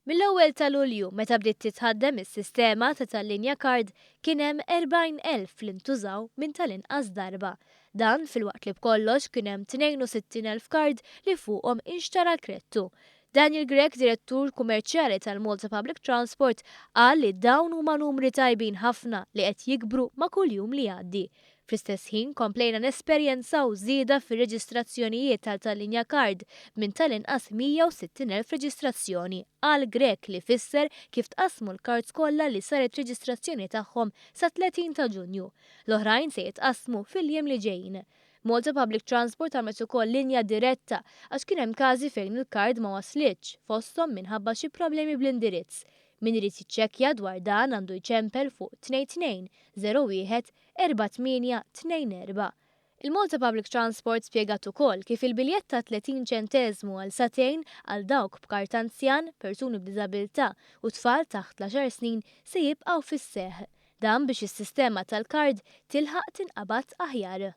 Mill-ewwel ta' Lulju meta bdiet titħaddem is-sistema ta' tal-linja card kien hemm 40,000 li ntużaw minn tal-inqas darba. Dan filwaqt li b'kollox kien hemm 62,000 card li fuqhom inxtara kredtu. Daniel Grech, direttur kummerċjali tal-Malta Public Transport, qal li dawn huma numri tajbin ħafna li qed jikbru ma' kuljum li jgħaddi. Fl-istess ħin komplejna nesperjenzaw żieda fir-reġistrazzjonijiet tal-linja card minn tal-inqas 160,000 reġistrazzjoni qal Grech li fisser kif tqassmu l-cards kollha li saret reġistrazzjoni tagħhom sa 30 ta' Ġunju. L-oħrajn se jitqassmu fil-jiem li ġejjin. Malta Public Transport għamlet ukoll linja diretta għax kien hemm każi fejn il-kard ma waslitx fosthom minħabba xi problemi bl-indirizz. Min irid jiċċekkja dwar dan għandu jċempel fuq 22 01 4824. Il-Malta Public Transport spjegat ukoll kif il-biljett ta' 30 ċenteżmu għal satejn għal dawk b'kart anzjan, persuni b'diżabilità u tfal taħt l-10 snin se jibqgħu fis-seħħ. Dan biex is-sistema tal-kard tilħaq tinqabad aħjar.